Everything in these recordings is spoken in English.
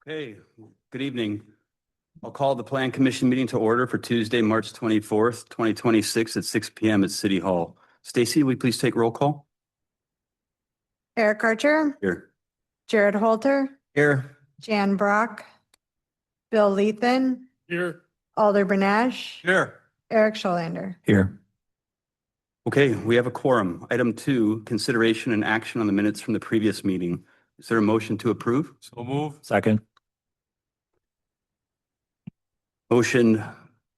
Hey, good evening. I'll call the Plan Commission meeting to order for Tuesday, March 24th, 2026 at 6 p.m. at City Hall. Stacy, will you please take roll call? Eric Archer. Here. Jared Holter. Here. Jan Brock. Bill Lethan. Here. Alder Benash. Here. Eric Scholander. Here. Okay, we have a quorum. Item 2, consideration and action on the minutes from the previous meeting. Is there a motion to approve? So move. Second. Motion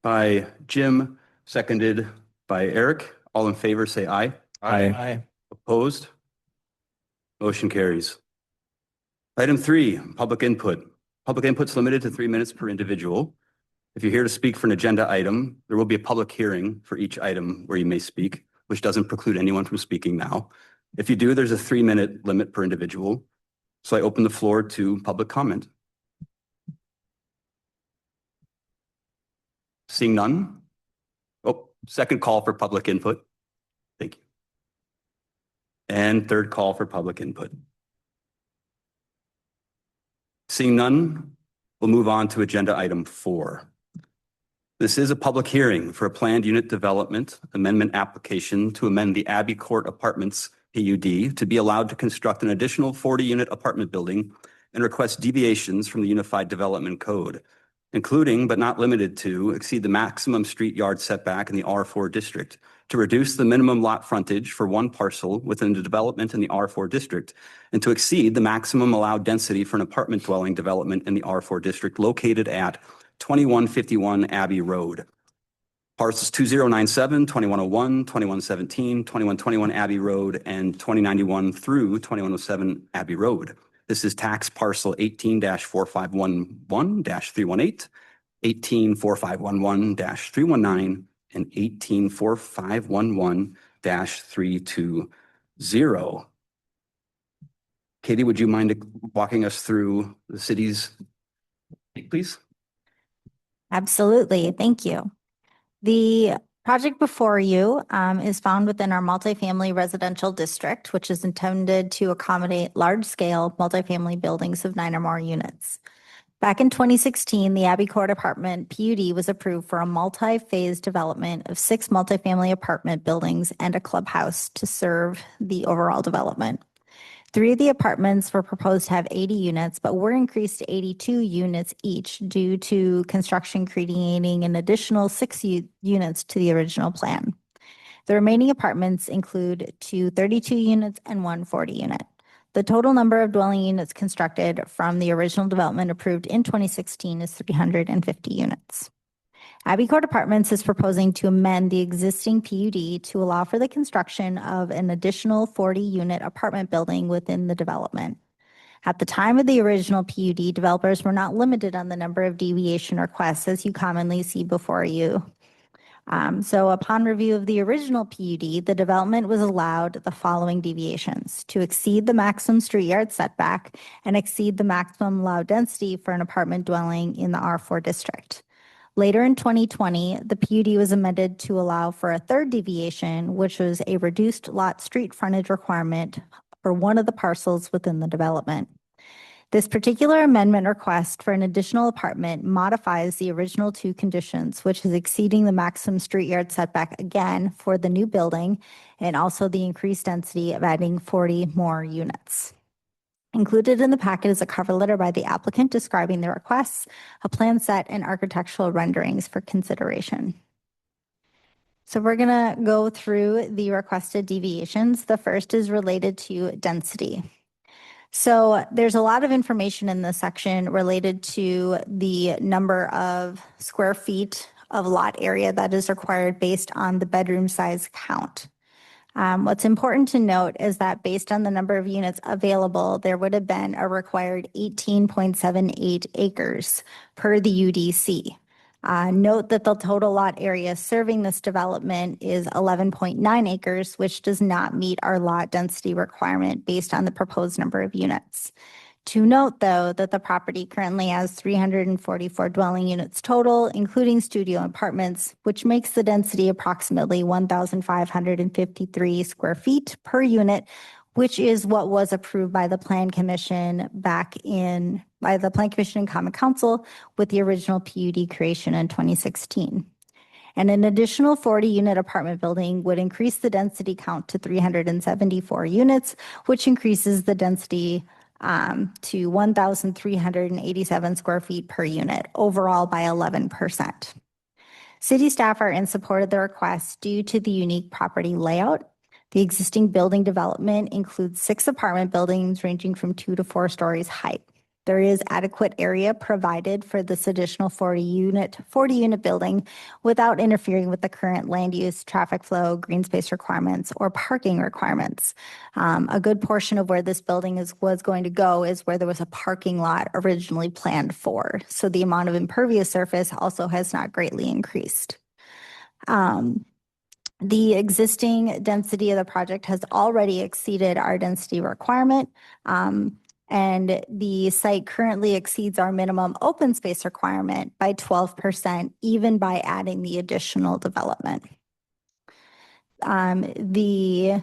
by Jim, seconded by Eric. All in favor, say aye. Aye. Opposed? Motion carries. Item 3, public input. Public input's limited to 3 minutes per individual. If you're here to speak for an agenda item, there will be a public hearing for each item where you may speak, which doesn't preclude anyone from speaking now. If you do, there's a 3-minute limit per individual. So I open the floor to public comment. Seeing none? Oh, second call for public input. Thank you. And third call for public input. Seeing none, we'll move on to agenda item 4. This is a public hearing for a planned unit development amendment application to amend the Abbey Court Apartments PUD to be allowed to construct an additional 40-unit apartment building and request deviations from the Unified Development Code, including but not limited to exceed the maximum street yard setback in the R4 district, to reduce the minimum lot frontage for one parcel within the development in the R4 district, and to exceed the maximum allowed density for an apartment dwelling development in the R4 district located at 2151 Abbey Road. Parcels 2097, 2101, 2117, 2121 Abbey Road, and 2091 through 2107 Abbey Road. This is tax parcel 18-4511-318, 18-4511-319, and 18-4511-320. Katie, would you mind walking us through the city's, please? Absolutely. Thank you. The project before you is found within our multifamily residential district, which is intended to accommodate large-scale multifamily buildings of 9 or more units. Back in 2016, the Abbey Court Apartment PUD was approved for a multi-phase development of 6 multifamily apartment buildings and a clubhouse to serve the overall development. 3 of the apartments were proposed to have 80 units, but were increased to 82 units each due to construction creating an additional 6 units to the original plan. The remaining apartments include 2 32 units and 1 40 unit. The total number of dwelling units constructed from the original development approved in 2016 is 350 units. Abbey Court Apartments is proposing to amend the existing PUD to allow for the construction of an additional 40-unit apartment building within the development. At the time of the original PUD, developers were not limited on the number of deviation requests as you commonly see before you. So upon review of the original PUD, the development was allowed the following deviations: to exceed the maximum street yard setback and exceed the maximum allowed density for an apartment dwelling in the R4 district. Later in 2020, the PUD was amended to allow for a third deviation, which was a reduced lot street frontage requirement for one of the parcels within the development. This particular amendment request for an additional apartment modifies the original 2 conditions, which is exceeding the maximum street yard setback again for the new building and also the increased density of adding 40 more units. Included in the packet is a cover letter by the applicant describing the requests, a plan set, and architectural renderings for consideration. So we're going to go through the requested deviations. The first is related to density. So there's a lot of information in this section related to the number of square feet of lot area that is required based on the bedroom size count. What's important to note is that based on the number of units available, there would have been a required 18.78 acres per the UDC. Note that the total lot area serving this development is 11.9 acres, which does not meet our lot density requirement based on the proposed number of units. To note, though, that the property currently has 344 dwelling units total, including studio apartments, which makes the density approximately 1,553 square feet per unit, which is what was approved by the Plan Commission and Common Council with the original PUD creation in 2016. And an additional 40-unit apartment building would increase the density count to 374 units, which increases the density to 1,387 square feet per unit, overall by 11%. City staff are in support of the request due to the unique property layout. The existing building development includes 6 apartment buildings ranging from 2 to 4 stories height. There is adequate area provided for this additional 40-unit building without interfering with the current land use, traffic flow, green space requirements, or parking requirements. A good portion of where this building was going to go is where there was a parking lot originally planned for. So the amount of impervious surface also has not greatly increased. The existing density of the project has already exceeded our density requirement. And the site currently exceeds our minimum open space requirement by 12%, even by adding the additional development. There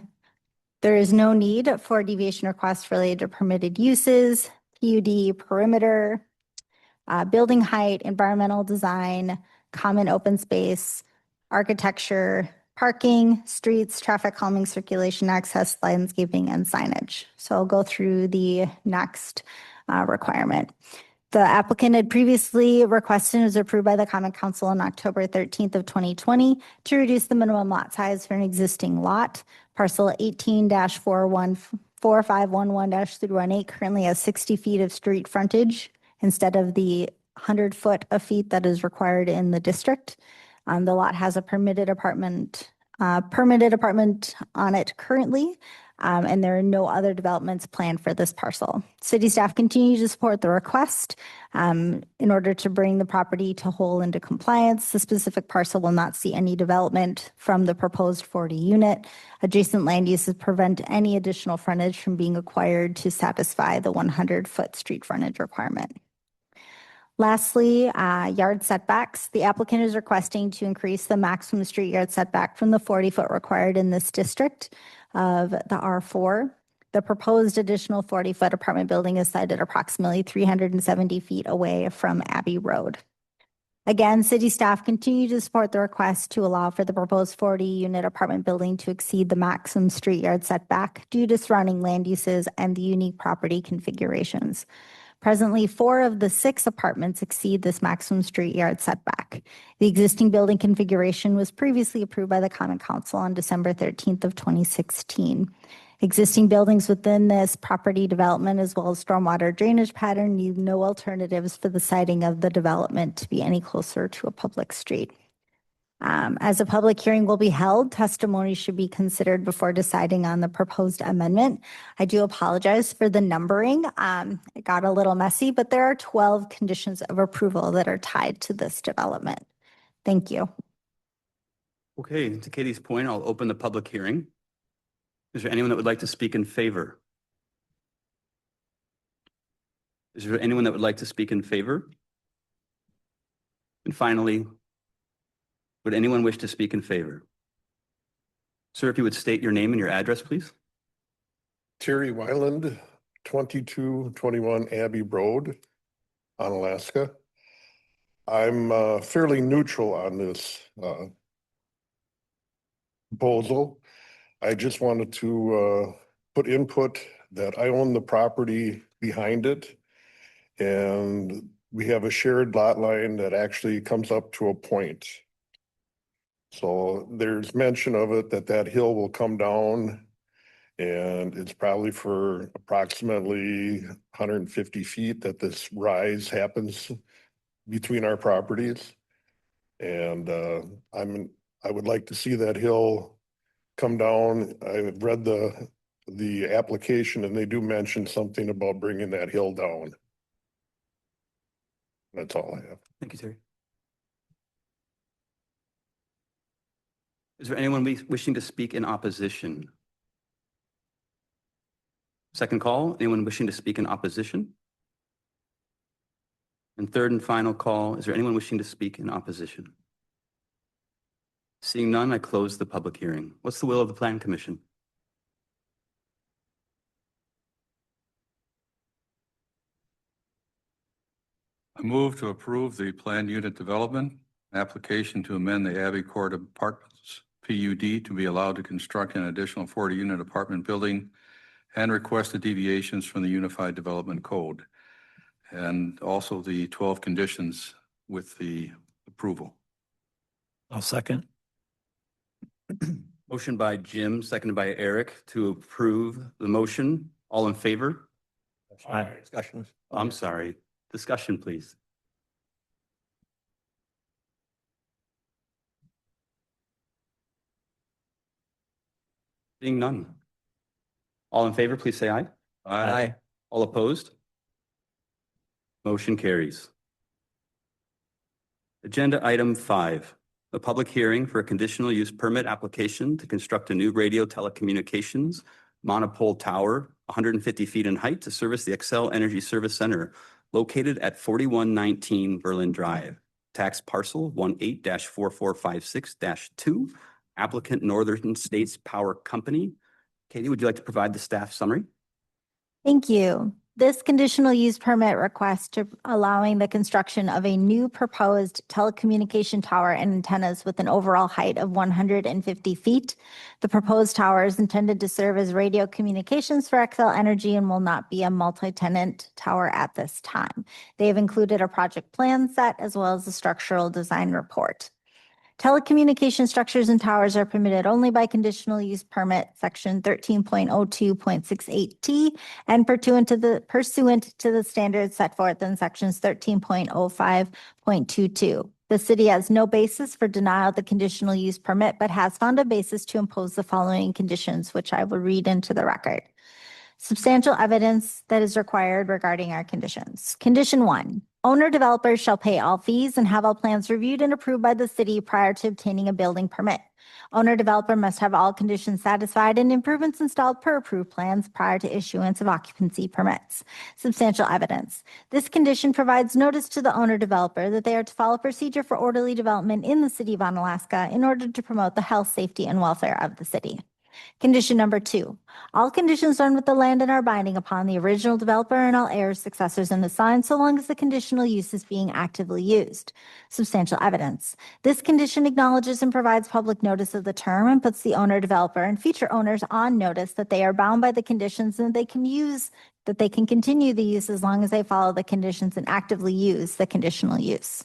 is no need for deviation requests related to permitted uses, PUD, perimeter, building height, environmental design, common open space, architecture, parking, streets, traffic calming, circulation, access, landscaping, and signage. So I'll go through the next requirement. The applicant had previously requested and was approved by the Common Council on October 13th of 2020 to reduce the minimum lot size for an existing lot. Parcel 18-4511-318 currently has 60 feet of street frontage instead of the 100 foot of feet that is required in the district. The lot has a permitted apartment on it currently, and there are no other developments planned for this parcel. City staff continue to support the request in order to bring the property to whole into compliance. The specific parcel will not see any development from the proposed 40-unit. Adjacent land uses prevent any additional frontage from being acquired to satisfy the 100-foot street frontage requirement. Lastly, yard setbacks. The applicant is requesting to increase the maximum street yard setback from the 40-foot required in this district of the R4. The proposed additional 40-foot apartment building is sited approximately 370 feet away from Abbey Road. Again, city staff continue to support the request to allow for the proposed 40-unit apartment building to exceed the maximum street yard setback due to surrounding land uses and the unique property configurations. Presently, 4 of the 6 apartments exceed this maximum street yard setback. The existing building configuration was previously approved by the Common Council on December 13th of 2016. Existing buildings within this property development as well as stormwater drainage pattern need no alternatives for the siting of the development to be any closer to a public street. As a public hearing will be held, testimony should be considered before deciding on the proposed amendment. I do apologize for the numbering. It got a little messy, but there are 12 conditions of approval that are tied to this development. Thank you. Okay, to Katie's point, I'll open the public hearing. Is there anyone that would like to speak in favor? Is there anyone that would like to speak in favor? And finally, would anyone wish to speak in favor? Sir, if you would state your name and your address, please. Terry Weiland, 2221 Abbey Road, Onalaska. I'm fairly neutral on this proposal. I just wanted to put input that I own the property behind it, and we have a shared lot line that actually comes up to a point. So there's mention of it that hill will come down, and it's probably for approximately 150 feet that this rise happens between our properties. And I would like to see that hill come down. I've read the application, and they do mention something about bringing that hill down. That's all I have. Thank you, Terry. Is there anyone wishing to speak in opposition? Second call, anyone wishing to speak in opposition? And third and final call, is there anyone wishing to speak in opposition? Seeing none, I close the public hearing. What's the will of the Plan Commission? I move to approve the planned unit development application to amend the Abbey Court Apartments PUD to be allowed to construct an additional 40-unit apartment building and request the deviations from the Unified Development Code, and also the 12 conditions with the approval. I'll second. Motion by Jim, seconded by Eric to approve the motion. All in favor? Aye. Discussion. I'm sorry. Discussion, please. Seeing none. All in favor, please say aye. All opposed? Motion carries. Agenda item 5, a public hearing for a conditional use permit application to construct a new radio telecommunications monopole tower 150 feet in height to service the Xcel Energy Service Center located at 4119 Berlin Drive, tax parcel 18-4456-2, applicant Northern States Power Company. Katie, would you like to provide the staff summary? Thank you. This conditional use permit request to allowing the construction of a new proposed telecommunication tower and antennas with an overall height of 150 feet. The proposed tower is intended to serve as radio communications for Xcel Energy and will not be a multi-tenant tower at this time. They have included a project plan set as well as a structural design report. Telecommunication structures and towers are permitted only by conditional use permit section 13.02.68T and pursuant to the standards set forth in sections 13.05.22. The city has no basis for denial of the conditional use permit, but has found a basis to impose the following conditions, which I will read into the record. Substantial evidence that is required regarding our conditions. Condition 1. Owner developers shall pay all fees and have all plans reviewed and approved by the city prior to obtaining a building permit. Owner developer must have all conditions satisfied and improvements installed per approved plans prior to issuance of occupancy permits. Substantial evidence. This condition provides notice to the owner developer that they are to follow procedure for orderly development in the city of Onalaska in order to promote the health, safety, and welfare of the city. Condition number 2, all conditions done with the land and are binding upon the original developer and all heirs, successors, and assigns so long as the conditional use is being actively used. Substantial evidence. This condition acknowledges and provides public notice of the term and puts the owner, developer, and future owners on notice that they are bound by the conditions and they can continue the use as long as they follow the conditions and actively use the conditional use.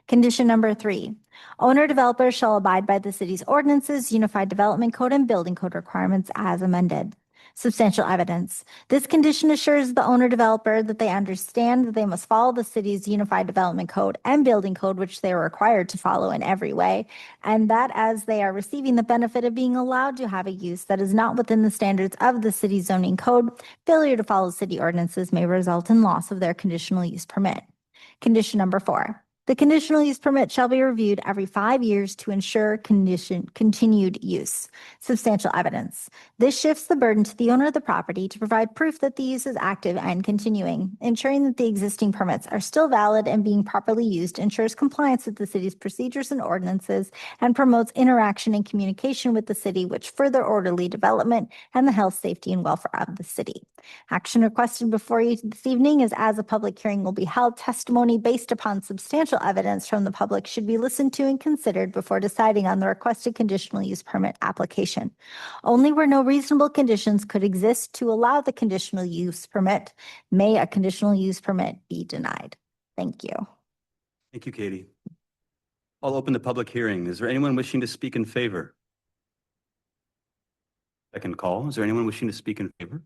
Condition number 3, owner developers shall abide by the city's ordinances, Unified Development Code, and Building Code requirements as amended. Substantial evidence. This condition assures the owner developer that they understand that they must follow the city's Unified Development Code and Building Code, which they are required to follow in every way, and that as they are receiving the benefit of being allowed to have a use that is not within the standards of the city zoning code, failure to follow city ordinances may result in loss of their conditional use permit. Condition number 4. The conditional use permit shall be reviewed every 5 years to ensure continued use. Substantial evidence. This shifts the burden to the owner of the property to provide proof that the use is active and continuing. Ensuring that the existing permits are still valid and being properly used ensures compliance with the city's procedures and ordinances and promotes interaction and communication with the city, which further orderly development and the health, safety, and welfare of the city. Action requested before you this evening is as a public hearing will be held, testimony based upon substantial evidence from the public should be listened to and considered before deciding on the requested conditional use permit application. Only where no reasonable conditions could exist to allow the conditional use permit may a conditional use permit be denied. Thank you. Thank you, Katie. I'll open the public hearing. Is there anyone wishing to speak in favor? Second call. Is there anyone wishing to speak in favor?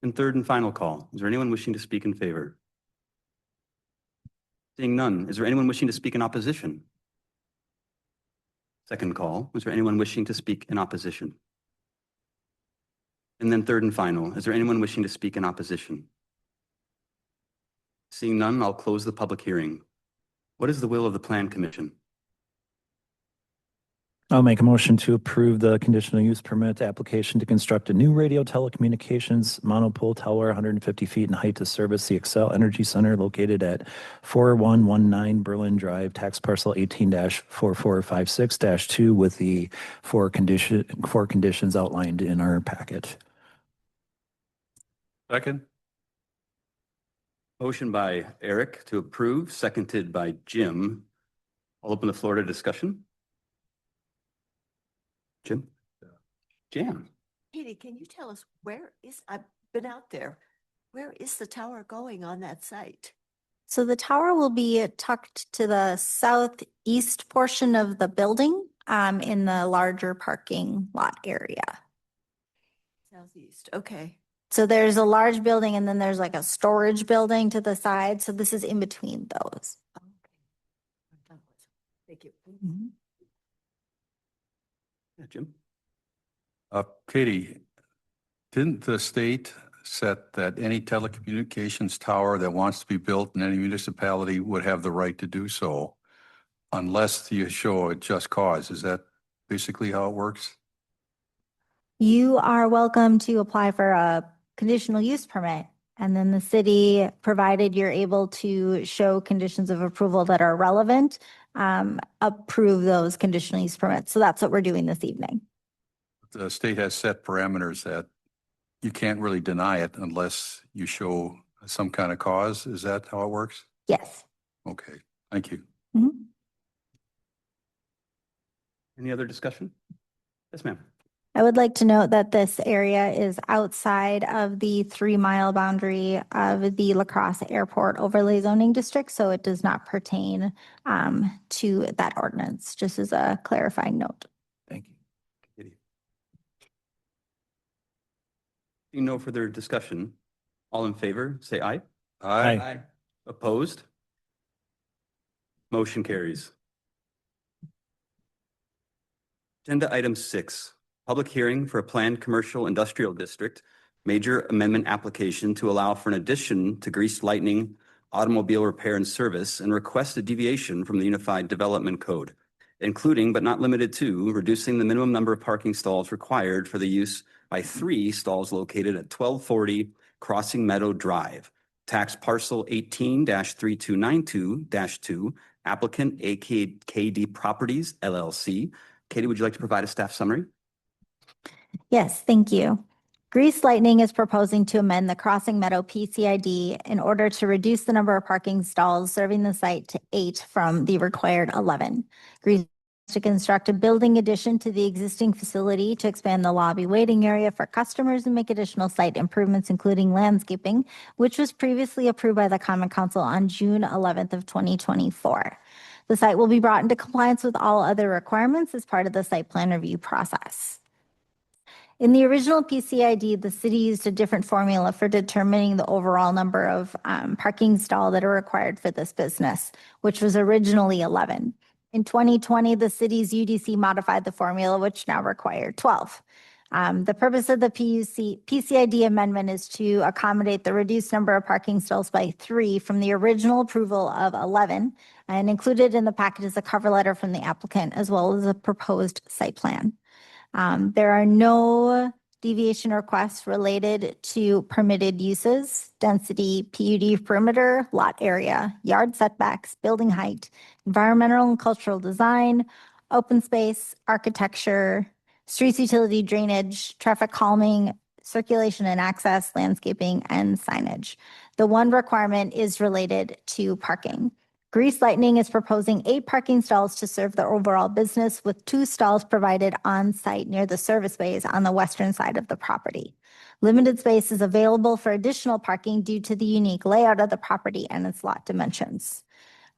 And third and final call. Is there anyone wishing to speak in favor? Seeing none, is there anyone wishing to speak in opposition? Second call. Is there anyone wishing to speak in opposition? And then third and final, is there anyone wishing to speak in opposition? Seeing none, I'll close the public hearing. What is the will of the Plan Commission? I'll make a motion to approve the conditional use permit application to construct a new radio telecommunications monopole tower 150 feet in height to service the Xcel Energy Center located at 4119 Berlin Drive, tax parcel 18-4456-2 with the four conditions outlined in our packet. Second. Motion by Eric to approve, seconded by Jim. I'll open the floor to discussion. Jim? Jan? Katie, can you tell us I've been out there, where is the tower going on that site? So the tower will be tucked to the southeast portion of the building, in the larger parking lot area. Southeast, okay. So there's a large building and then there's like a storage building to the side. So this is in between those. Okay. Thank you. Yeah, Jim? Katie, didn't the state set that any telecommunications tower that wants to be built in any municipality would have the right to do so unless you show a just cause? Is that basically how it works? You are welcome to apply for a conditional use permit. And then the city, provided you're able to show conditions of approval that are relevant, approve those conditional use permits. So that's what we're doing this evening. The state has set parameters that you can't really deny it unless you show some kind of cause. Is that how it works? Yes. Okay, thank you. Mhm. Any other discussion? Yes, ma'am. I would like to note that this area is outside of the 3-mile boundary of the La Crosse Airport Overlay Zoning District, so it does not pertain to that ordinance, just as a clarifying note. Thank you. Katie? Seeing no further discussion, all in favor, say aye. Aye. Opposed? Motion carries. Agenda item 6, public hearing for a planned commercial industrial district major amendment application to allow for an addition to Grease Lightning automobile repair and service and request a deviation from the Unified Development Code, including but not limited to reducing the minimum number of parking stalls required for the use by 3 stalls located at 1240 Crossing Meadow Drive, tax parcel 18-3292-2, applicant AKD Properties LLC. Katie, would you like to provide a staff summary? Yes, thank you. Grease Lightning is proposing to amend the Crossing Meadow PCID in order to reduce the number of parking stalls serving the site to 8 from the required 11. Grease to construct a building addition to the existing facility to expand the lobby waiting area for customers and make additional site improvements, including landscaping, which was previously approved by the Common Council on June 11th of 2024. The site will be brought into compliance with all other requirements as part of the site plan review process. In the original PCID, the city used a different formula for determining the overall number of parking stalls that are required for this business, which was originally 11. In 2020, the city's UDC modified the formula, which now required 12. The purpose of the PCID amendment is to accommodate the reduced number of parking stalls by 3 from the original approval of 11, and included in the packet is a cover letter from the applicant as well as a proposed site plan. There are no deviation requests related to permitted uses, density, PUD perimeter, lot area, yard setbacks, building height, environmental and cultural design, open space, architecture, streets utility drainage, traffic calming, circulation and access, landscaping, and signage. The one requirement is related to parking. Grease Lightning is proposing 8 parking stalls to serve the overall business, with 2 stalls provided on site near the service bays on the western side of the property. Limited space is available for additional parking due to the unique layout of the property and its lot dimensions.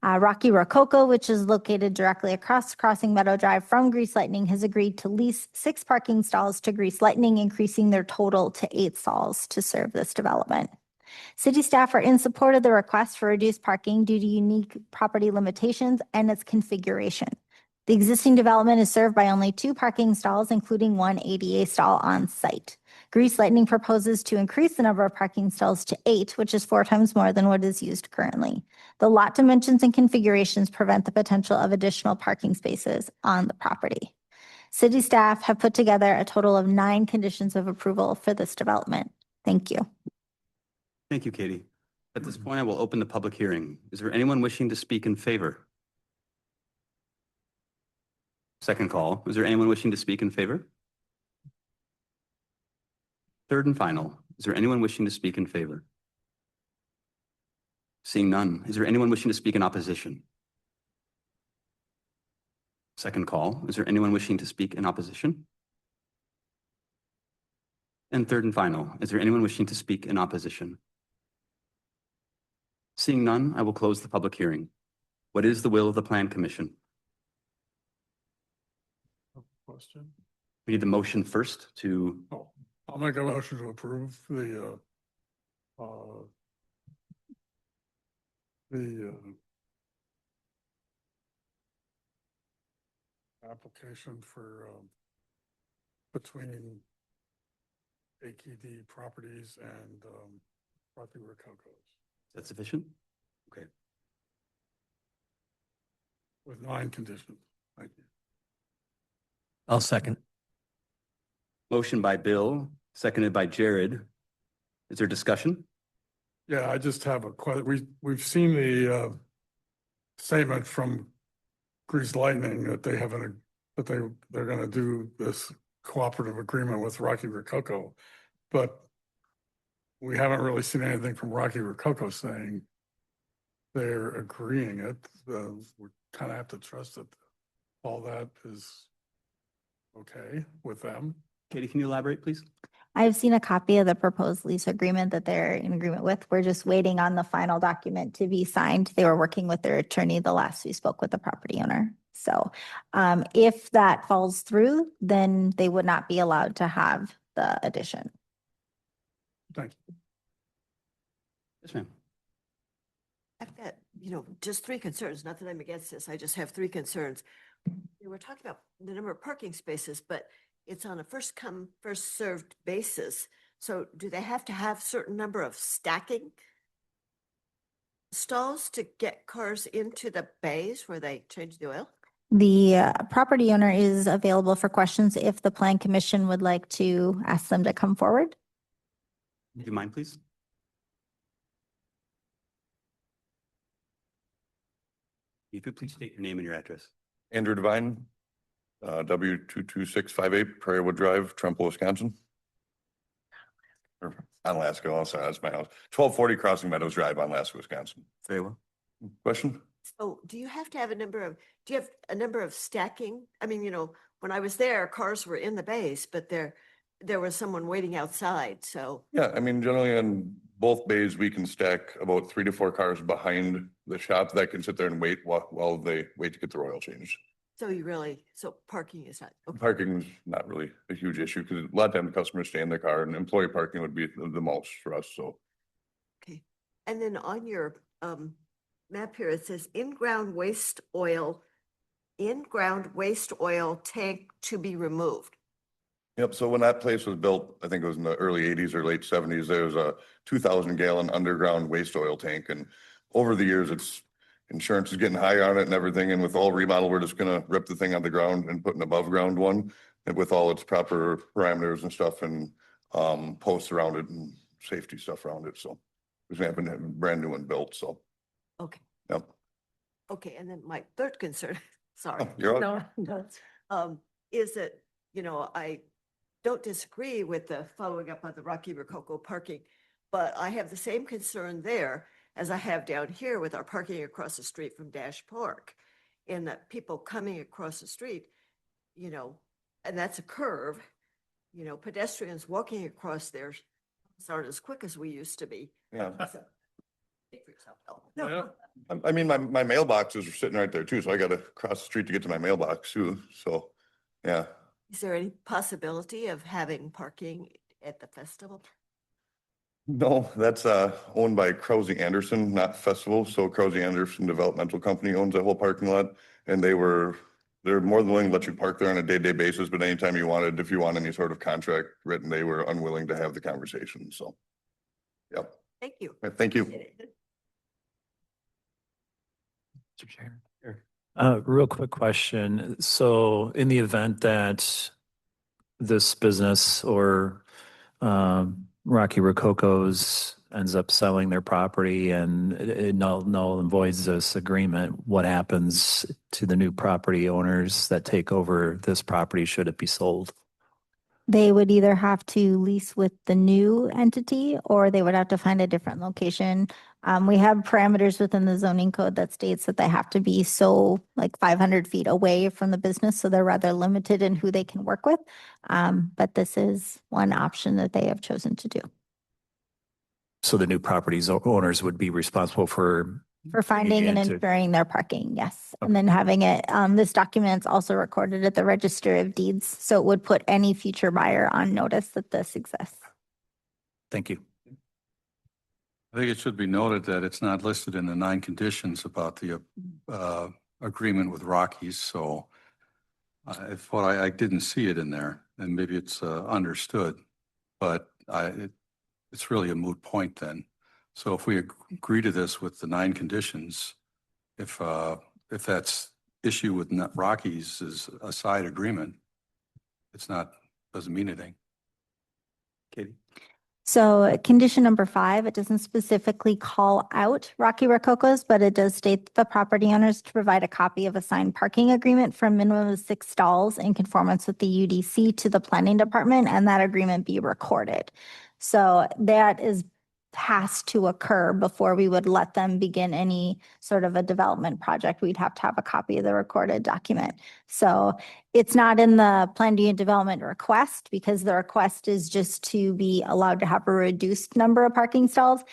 Rocky Rococo, which is located directly across Crossing Meadow Drive from Grease Lightning, has agreed to lease 6 parking stalls to Grease Lightning, increasing their total to 8 stalls to serve this development. City staff are in support of the request for reduced parking due to unique property limitations and its configuration. The existing development is served by only 2 parking stalls, including 1 ADA stall on site. Grease Lightning proposes to increase the number of parking stalls to 8, which is 4 times more than what is used currently. The lot dimensions and configurations prevent the potential of additional parking spaces on the property. City staff have put together a total of 9 conditions of approval for this development. Thank you. Thank you, Katie. At this point, I will open the public hearing. Is there anyone wishing to speak in favor? Second call. Is there anyone wishing to speak in favor? Third and final. Is there anyone wishing to speak in favor? Seeing none, is there anyone wishing to speak in opposition? Second call, is there anyone wishing to speak in opposition? And third and final, is there anyone wishing to speak in opposition? Seeing none, I will close the public hearing. What is the will of the Plan Commission? Question. We need the motion first to, Oh, I'll make a motion to approve the application for between AKD Properties and Rocky Rococo's is that sufficient? Okay. with 9 conditions. Thank you. I'll second. Motion by Bill, seconded by Jared. Is there discussion? Yeah, I just have a question. We've seen the statement from Grease Lightning that they have they're gonna do this cooperative agreement with Rocky Rococo. But we haven't really seen anything from Rocky Rococo saying they're agreeing it. We kind of have to trust that all that is okay with them. Katie, can you elaborate, please? I've seen a copy of the proposed lease agreement that they're in agreement with. We're just waiting on the final document to be signed. They were working with their attorney the last we spoke with the property owner. So if that falls through, then they would not be allowed to have the addition. Thank you. Yes, ma'am. I've got, just 3 concerns. Not that I'm against this. I just have 3 concerns. We're talking about the number of parking spaces, but it's on a first come, first served basis. So do they have to have certain number of stacking stalls to get cars into the bays where they change the oil? The property owner is available for questions if the Plan Commission would like to ask them to come forward. Do you mind, please? If you please state your name and your address. Andrew Devine, W22658 Prairie Wood Drive, Trumbull, Wisconsin. Or Onalaska, oh, sorry, that's my house. 1240 Crossing Meadows Drive, Onalaska, Wisconsin. Very well. Question? So do you have a number of stacking? I mean, when I was there, cars were in the bays, but there was someone waiting outside, so. Yeah, I mean, generally on both bays, we can stack about 3 to 4 cars behind the shop that can sit there and wait while they wait to get their oil changed. So parking is not. Okay. Parking is not really a huge issue because a lot of times customers stay in their car and employee parking would be the most for us, so. Okay, and then on your map here, it says in-ground waste oil tank to be removed. Yep, so when that place was built, I think it was in the early 80s or late 70s, there was a 2,000 gallon underground waste oil tank. And over the years, insurance is getting high on it and everything. And with all remodel, we're just gonna rip the thing on the ground and put an above ground one and with all its proper parameters and stuff and posts around it and safety stuff around it. So we're gonna have a brand new one built, so. Okay. Yep. Okay, and then my third concern, sorry. You're all- Is that, I don't disagree with the following up on the Rocky Rococo parking, but I have the same concern there as I have down here with our parking across the street from Dash Park. And that people coming across the street, and that's a curve, pedestrians walking across there aren't as quick as we used to be. Yeah. So, think for yourself, Bill. Yeah. No. I mean, my mailboxes are sitting right there too, so I gotta cross the street to get to my mailbox too, so, yeah. Is there any possibility of having parking at the festival? No, that's owned by Krause Anderson, not Festival, so Krause Anderson Developmental Company owns that whole parking lot, and they're more than willing to let you park there on a day-to-day basis, but anytime you wanted, if you want any sort of contract written, they were unwilling to have the conversation, so. Yep, Thank you. thank you. Appreciate it. Mr. Chair. Real quick question. So in the event that this business or Rocky Rococo's ends up selling their property and it null and voids this agreement, what happens to the new property owners that take over this property should it be sold? They would either have to lease with the new entity or they would have to find a different location. We have parameters within the zoning code that states that they have to be so like 500 feet away from the business, so they're rather limited in who they can work with. But this is one option that they have chosen to do. So the new properties owners would be responsible for Finding and And to- ensuring their parking, yes. And then having it, this document's also recorded at the Register of Deeds, so it would put any future buyer on notice that this exists. Thank you. I think it should be noted that it's not listed in the 9 conditions about the agreement with Rockies, so if what I didn't see it in there, and maybe it's understood, but it's really a moot point then. So if we agree to this with the 9 conditions, if that's issue with Rockies is a side agreement, doesn't mean anything. Katie? So condition number 5, it doesn't specifically call out Rocky Rococo's, but it does state that the property owners to provide a copy of a signed parking agreement for a minimum of 6 stalls in conformance with the UDC to the planning department, and that agreement be recorded. So that has to occur before we would let them begin any sort of a development project. We'd have to have a copy of the recorded document. So it's not in the planned unit development request because the request is just to be allowed to have a reduced number of parking stalls.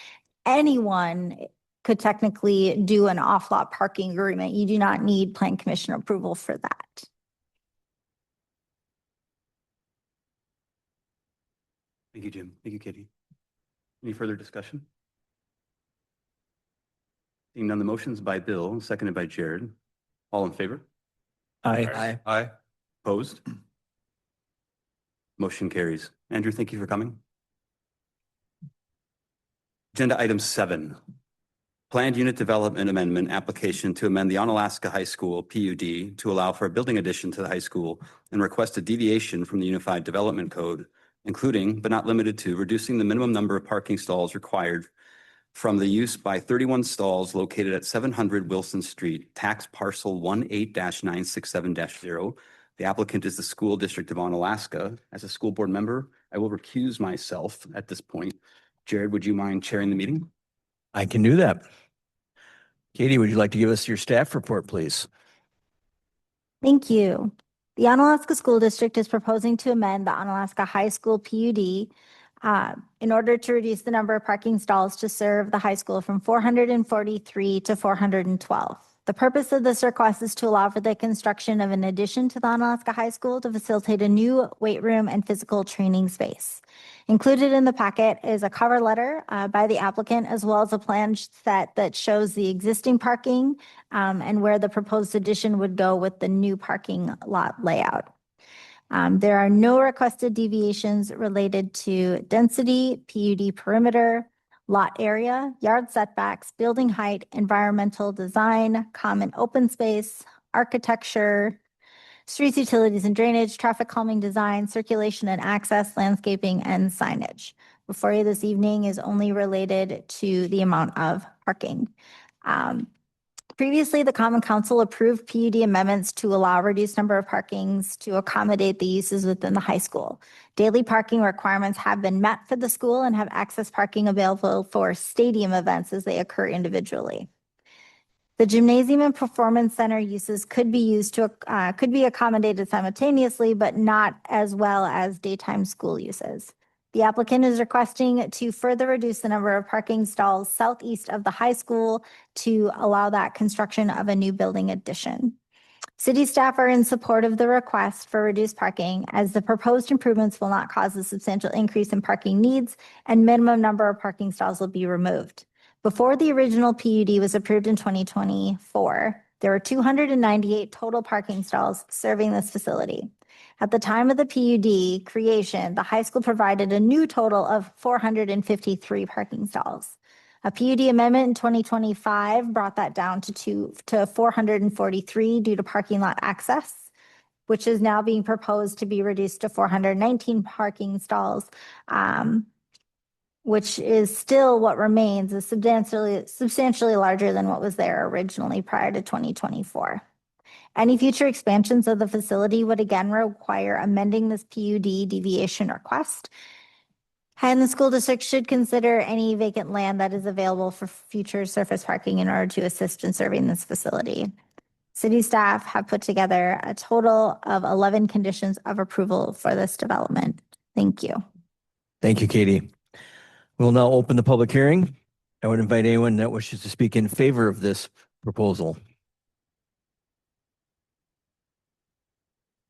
Anyone could technically do an off-lot parking agreement. You do not need plan commission approval for that. Thank you, Jim. Thank you, Katie. Any further discussion? Seeing none, the motion's by Bill, seconded by Jared. All in favor? Aye. Aye. Opposed? Motion carries. Andrew, thank you for coming. Agenda item 7, planned unit development amendment application to amend the Onalaska High School PUD to allow for a building addition to the high school and request a deviation from the Unified Development Code, including but not limited to reducing the minimum number of parking stalls required from the use by 31 stalls located at 700 Wilson Street, tax parcel 18-967-0. The applicant is the School District of Onalaska. As a school board member, I will recuse myself at this point. Jared, would you mind chairing the meeting? I can do that. Katie, would you like to give us your staff report, please? Thank you. The Onalaska School District is proposing to amend the Onalaska High School PUD in order to reduce the number of parking stalls to serve the high school from 443 to 412. The purpose of this request is to allow for the construction of an addition to the Onalaska High School to facilitate a new weight room and physical training space. Included in the packet is a cover letter by the applicant, as well as a plan set that shows the existing parking and where the proposed addition would go with the new parking lot layout. There are no requested deviations related to density, PUD perimeter, lot area, yard setbacks, building height, environmental design, common open space, architecture, streets, utilities and drainage, traffic calming design, circulation and access, landscaping, and signage. Before you this evening is only related to the amount of parking. Previously, the Common Council approved PUD amendments to allow a reduced number of parkings to accommodate the uses within the high school. Daily parking requirements have been met for the school and have access parking available for stadium events as they occur individually. The gymnasium and performance center uses could be accommodated simultaneously, but not as well as daytime school uses. The applicant is requesting to further reduce the number of parking stalls southeast of the high school to allow that construction of a new building addition. City staff are in support of the request for reduced parking, as the proposed improvements will not cause a substantial increase in parking needs and minimum number of parking stalls will be removed. Before the original PUD was approved in 2024, there were 298 total parking stalls serving this facility. At the time of the PUD creation, the high school provided a new total of 453 parking stalls. A PUD amendment in 2025 brought that down to 443 due to parking lot access, which is now being proposed to be reduced to 419 parking stalls, which is still what remains is substantially larger than what was there originally prior to 2024. Any future expansions of the facility would again require amending this PUD deviation request. Highland School District should consider any vacant land that is available for future surface parking in order to assist in serving this facility. City staff have put together a total of 11 conditions of approval for this development. Thank you. Thank you, Katie. We'll now open the public hearing. I would invite anyone that wishes to speak in favor of this proposal.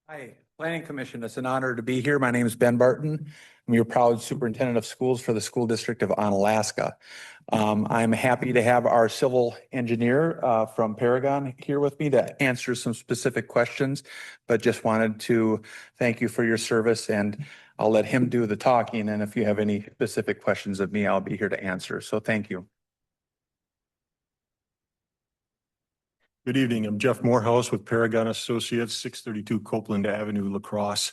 Hi, Planning Commission. It's an honor to be here. My name is Ben Barton. I'm your proud superintendent of schools for the School District of Onalaska. I'm happy to have our civil engineer from Paragon here with me to answer some specific questions, but just wanted to thank you for your service, and I'll let him do the talking. And if you have any specific questions of me, I'll be here to answer. So thank you. Good evening. I'm Jeff Morehouse with Paragon Associates, 632 Copeland Avenue, La Crosse.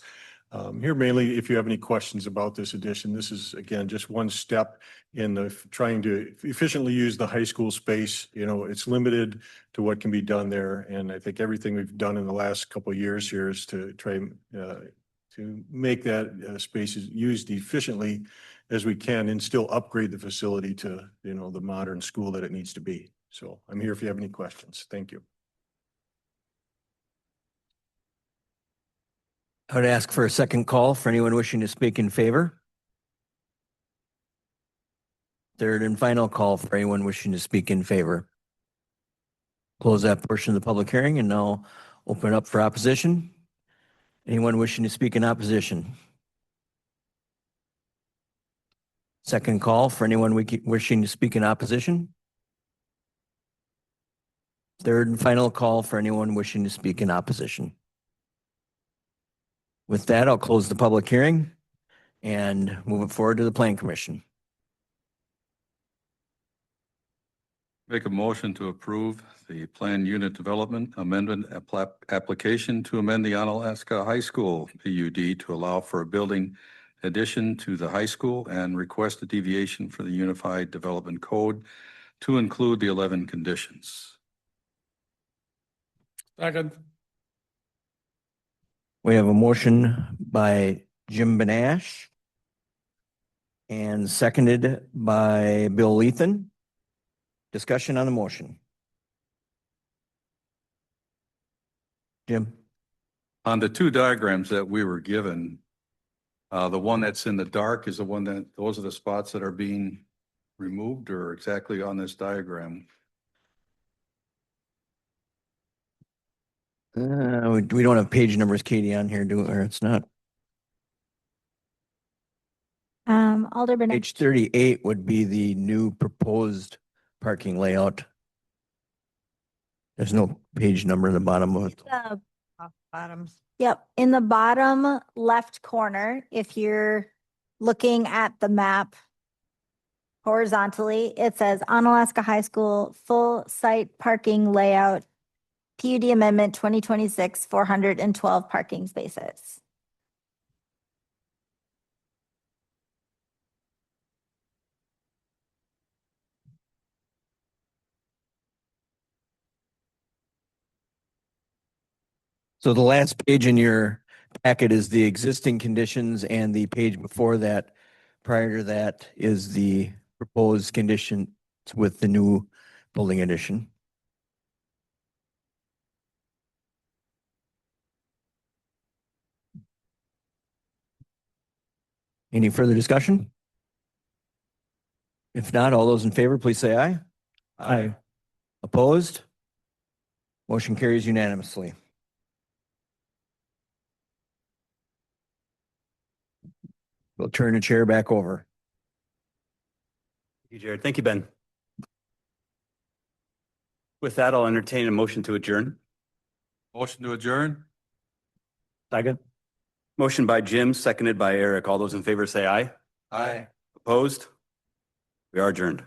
Here mainly if you have any questions about this addition. This is, again, just one step in the trying to efficiently use the high school space. You know, it's limited to what can be done there. And I think everything we've done in the last couple of years here is to try to make that space used efficiently as we can and still upgrade the facility to, you know, the modern school that it needs to be. So I'm here if you have any questions. Thank you. I would ask for a second call for anyone wishing to speak in favor. Third and final call for anyone wishing to speak in favor. Close that portion of the public hearing and now open it up for opposition. Anyone wishing to speak in opposition? Second call for anyone wishing to speak in opposition. Third and final call for anyone wishing to speak in opposition. With that, I'll close the public hearing and move it forward to the Planning Commission. Make a motion to approve the planned unit development amendment application to amend the Onalaska High School PUD to allow for a building addition to the high school and request a deviation for the Unified Development Code to include the 11 conditions. Second. We have a motion by Jim Benash and seconded by Bill Lethan. Discussion on the motion. Jim? On the two diagrams that we were given, the one that's in the dark is the one that, those are the spots that are being removed, or exactly on this diagram? We don't have page numbers, Katie, on here, do we? Or it's not. Alder Benash. Page 38 would be the new proposed parking layout. There's no page number in the bottom of it. Bottoms. Yep, in the bottom left corner, if you're looking at the map horizontally, it says Onalaska High School full site parking layout, PUD Amendment 2026, 412 parking spaces. So the last page in your packet is the existing conditions, and the page before that, prior to that, is the proposed conditions with the new building addition. Any further discussion? If not, all those in favor, please say aye. Aye. Opposed? Motion carries unanimously. We'll turn the chair back over. Thank you, Jared. Thank you, Ben. With that, I'll entertain a motion to adjourn. Motion to adjourn? Second. Motion by Jim, seconded by Eric. All those in favor say aye. Aye. Opposed? We are adjourned.